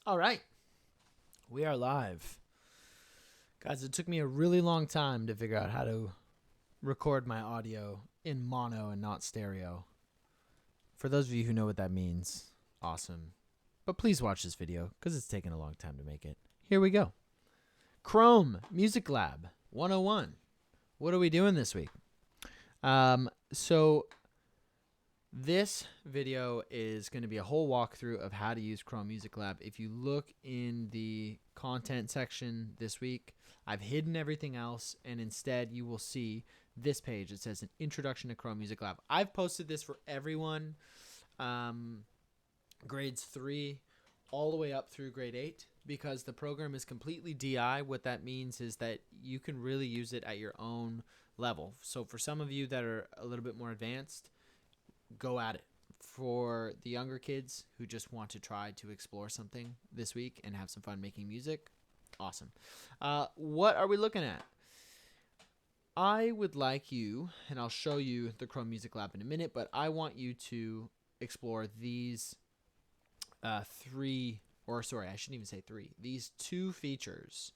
All right. We are live. Guys, it took me a really long time to figure out how to record my audio in mono and not stereo. For those of you who know what that means, awesome. But please watch this video because it's taken a long time to make it. Here we go. Chrome Music Lab 101. What are we doing this week? So this video is going to be a whole walkthrough of how to use Chrome Music Lab. If you look in the content section this week, I've hidden everything else, and instead you will see this page. It says an introduction to Chrome Music Lab. I've posted this for everyone, grades 3 all the way up through grade 8, because the program is completely DI. What that means is that you can really use it at your own level. So for some of you that are a little bit more advanced, go at it. For the younger kids who just want to try to explore something this week and have some fun making music, awesome. What are we looking at? I would like you, and I'll show you the Chrome Music Lab in a minute, but I want you to explore these these two features: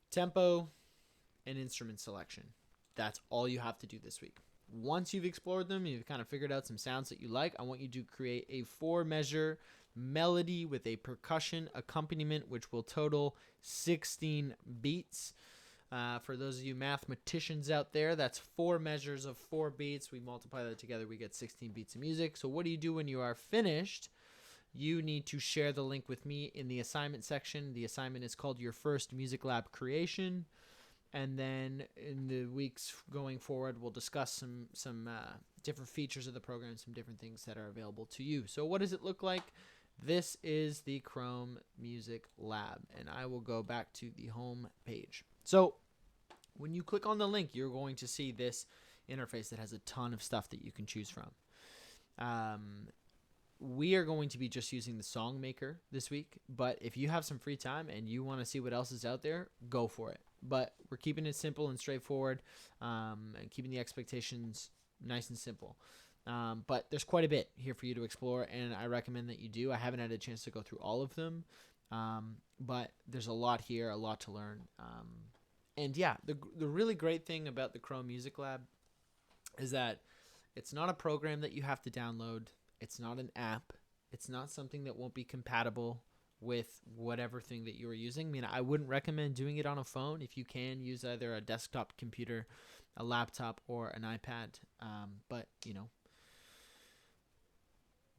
tempo and instrument selection. That's all you have to do this week. Once you've explored them, you've kind of figured out some sounds that you like, I want you to create a 4-measure melody with a percussion accompaniment, which will total 16 beats. For those of you mathematicians out there, that's 4 measures of 4 beats. We multiply that together, we get 16 beats of music. So what do you do when you are finished? You need to share the link with me in the assignment section. The assignment is called Your First Music Lab Creation. And then in the weeks going forward, we'll discuss some different features of the program, some different things that are available to you. So what does it look like? This is the Chrome Music Lab, and I will go back to the home page. So when you click on the link, you're going to see this interface that has a ton of stuff that you can choose from. We are going to be just using the Song Maker this week, but if you have some free time and you want to see what else is out there, go for it. But we're keeping it simple and straightforward, and keeping the expectations nice and simple. But there's quite a bit here for you to explore, and I recommend that you do. I haven't had a chance to go through all of them, but there's a lot here, a lot to learn. And yeah, the really great thing about the Chrome Music Lab is that it's not a program that you have to download. It's not an app. It's not something that won't be compatible with whatever thing that you are using. I mean, I wouldn't recommend doing it on a phone. If you can, use either a desktop computer, a laptop, or an iPad. But,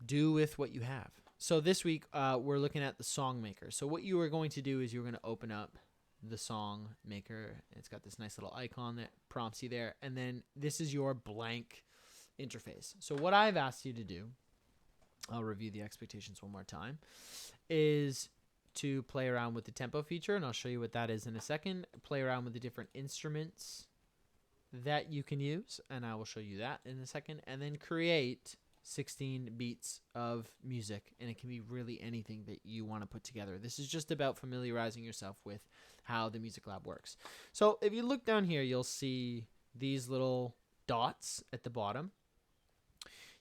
do with what you have. So this week, we're looking at the Song Maker. So what you are going to do is you're going to open up the Song Maker. It's got this nice little icon that prompts you there. And then this is your blank interface. So what I've asked you to do, I'll review the expectations one more time, is to play around with the tempo feature, and I'll show you what that is in a second. Play around with the different instruments that you can use, and I will show you that in a second. And then create 16 beats of music, and it can be really anything that you want to put together. This is just about familiarizing yourself with how the Music Lab works. So if you look down here, you'll see these little dots at the bottom.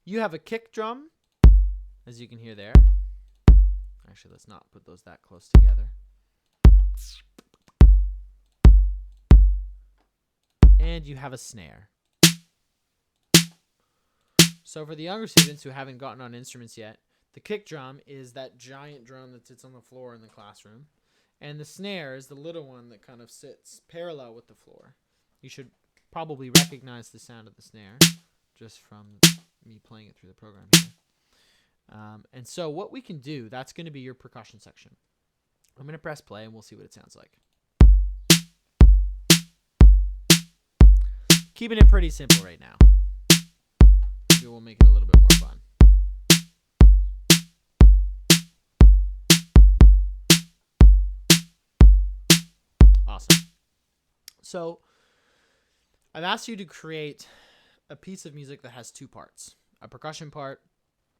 You have a kick drum, as you can hear there. Actually, let's not put those that close together. And you have a snare. So for the younger students who haven't gotten on instruments yet, the kick drum is that giant drum that sits on the floor in the classroom. And the snare is the little one that kind of sits parallel with the floor. You should probably recognize the sound of the snare just from me playing it through the program here. And so what we can do, that's going to be your percussion section. I'm going to press play and we'll see what it sounds like. Keeping it pretty simple right now. Maybe we'll make it a little bit more fun. Awesome. So I've asked you to create a piece of music that has 2 parts, a percussion part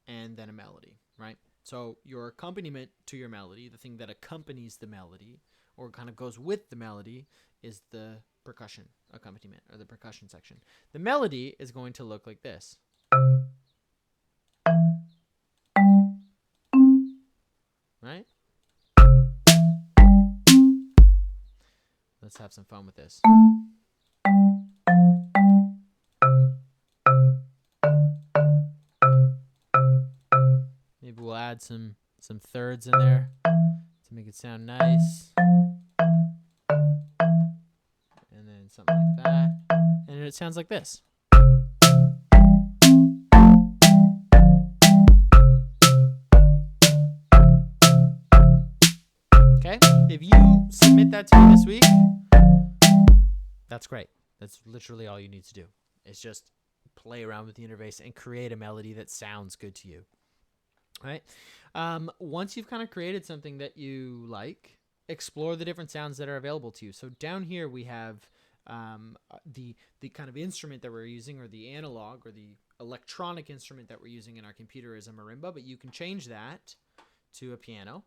and then a melody, right? So your accompaniment to your melody, the thing that accompanies the melody or kind of goes with the melody, is the percussion accompaniment or the percussion section. The melody is going to look like this. Right? Let's have some fun with this. Maybe we'll add some thirds in there to make it sound nice. And then something like that. And it sounds like this. Okay? If you submit that to me this week, that's great. That's literally all you need to do. It's just play around with the interface and create a melody that sounds good to you. All right? Once you've kind of created something that you like, explore the different sounds that are available to you. So down here we have the kind of instrument that we're using, or the analog or the electronic instrument that we're using in our computer is a marimba, but you can change that to a piano.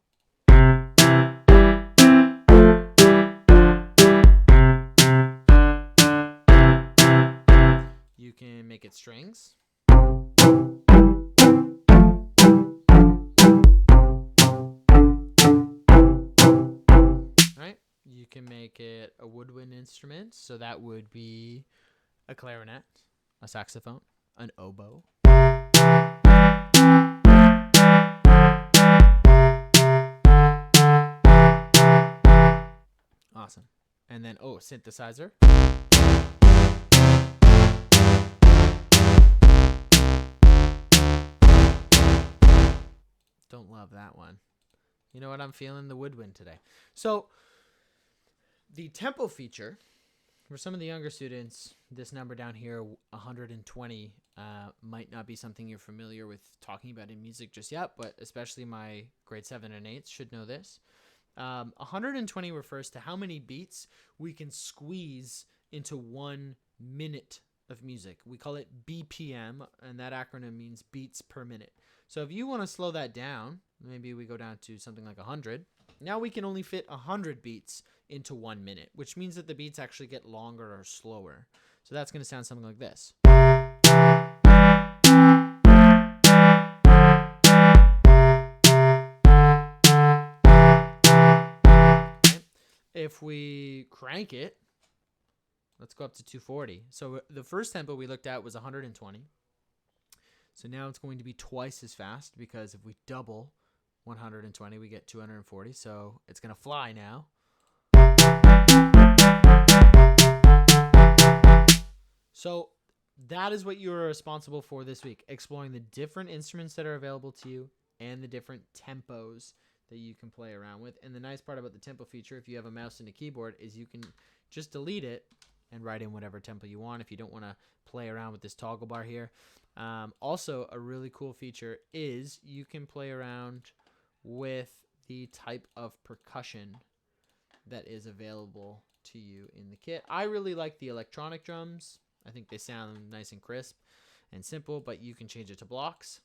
You can make it strings. Right? You can make it a woodwind instrument, so that would be a clarinet, a saxophone, an oboe. Awesome. And then, synthesizer. Don't love that one. You know what? I'm feeling the woodwind today. So the tempo feature, for some of the younger students, this number down here, 120, might not be something you're familiar with talking about in music just yet, but especially my grade 7 and 8s should know this. 120 refers to how many beats we can squeeze into 1 minute of music. We call it BPM, and that acronym means beats per minute. So if you want to slow that down, maybe we go down to something like 100. Now we can only fit 100 beats into 1 minute, which means that the beats actually get longer or slower. So that's going to sound something like this. Okay. If we crank it, let's go up to 240. So the first tempo we looked at was 120. So now it's going to be twice as fast, because if we double 120, we get 240. So it's going to fly now. So that is what you are responsible for this week, exploring the different instruments that are available to you and the different tempos that you can play around with. And the nice part about the tempo feature, if you have a mouse and a keyboard, is you can just delete it and write in whatever tempo you want if you don't want to play around with this toggle bar here. Also, a really cool feature is you can play around with the type of percussion that is available to you in the kit. I really like the electronic drums. I think they sound nice and crisp and simple, but you can change it to blocks.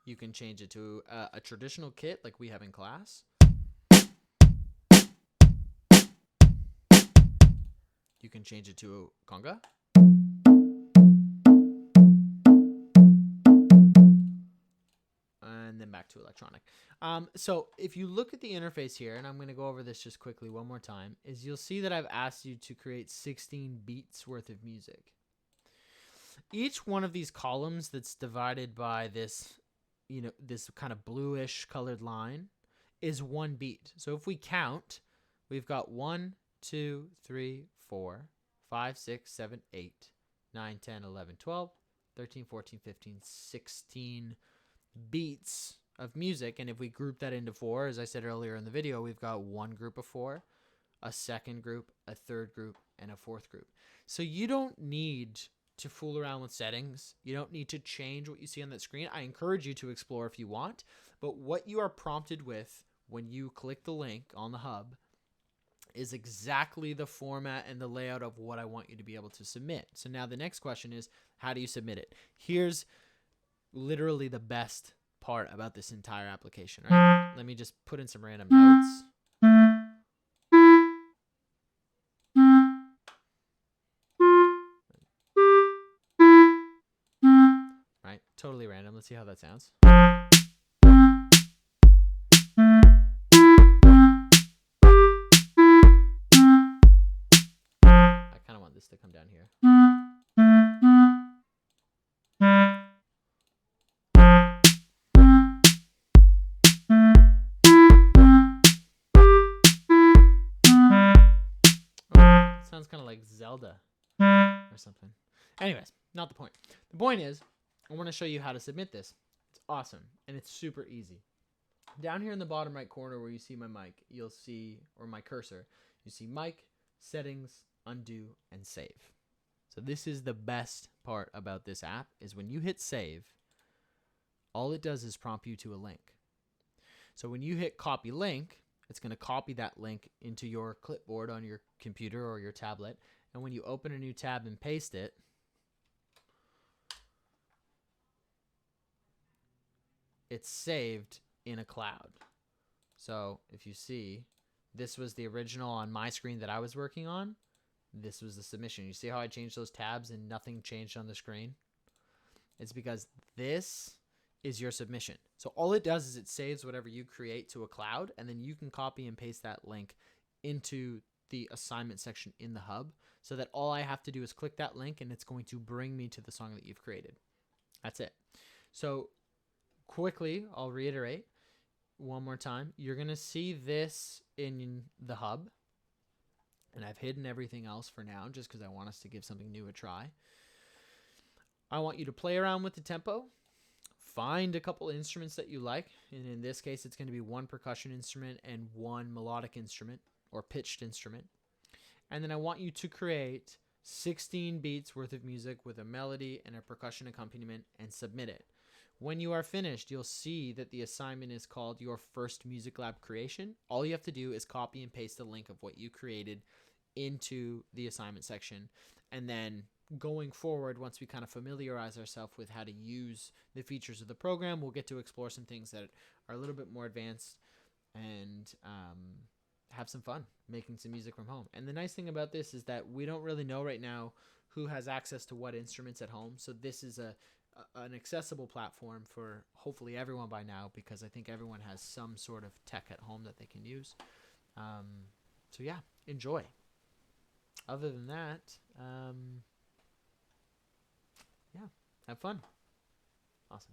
You can change it to a traditional kit like we have in class. You can change it to a conga. And then back to electronic. So if you look at the interface here, and I'm going to go over this just quickly one more time, is you'll see that I've asked you to create 16 beats worth of music. Each one of these columns that's divided by this, this kind of bluish colored line is 1 beat. So if we count, we've got 1, 2, 3, 4, 5, 6, 7, 8, 9, 10, 11, 12, 13, 14, 15, 16 beats of music. And if we group that into 4, as I said earlier in the video, we've got 1 group of 4, a second group, a third group, and a fourth group. So you don't need to fool around with settings. You don't need to change what you see on that screen. I encourage you to explore if you want, but what you are prompted with when you click the link on the hub is exactly the format and the layout of what I want you to be able to submit. So now the next question is, how do you submit it? Here's literally the best part about this entire application, right? Let me just put in some random notes. Right? Totally random. Let's see how that sounds. to come down here. Oh, sounds kind of like Zelda or something. Anyways, not the point. The point is, I want to show you how to submit this. It's awesome, and it's super easy. Down here in the bottom right corner where you see my mic, you'll see, or my cursor, you see mic, settings, undo, and save. So this is the best part about this app, is when you hit save, all it does is prompt you to a link. So when you hit copy link, it's going to copy that link into your clipboard on your computer or your tablet. And when you open a new tab and paste it, it's saved in a cloud. So if you see, this was the original on my screen that I was working on. This was the submission. You see how I changed those tabs and nothing changed on the screen? It's because this is your submission. So all it does is it saves whatever you create to a cloud, and then you can copy and paste that link into the assignment section in the hub, so that all I have to do is click that link and it's going to bring me to the song that you've created. That's it. So quickly, I'll reiterate one more time. You're going to see this in the hub, and I've hidden everything else for now just because I want us to give something new a try. I want you to play around with the tempo. Find a couple instruments that you like, and in this case it's going to be one percussion instrument and one melodic instrument or pitched instrument. And then I want you to create 16 beats worth of music with a melody and a percussion accompaniment and submit it. When you are finished, you'll see that the assignment is called Your First Music Lab Creation. All you have to do is copy and paste the link of what you created into the assignment section, and then going forward, once we kind of familiarize ourselves with how to use the features of the program, we'll get to explore some things that are a little bit more advanced and have some fun making some music from home. And the nice thing about this is that we don't really know right now who has access to what instruments at home. So this is an accessible platform for hopefully everyone by now, because I think everyone has some sort of tech at home that they can use. So yeah, enjoy. Other than that, yeah, have fun. Awesome.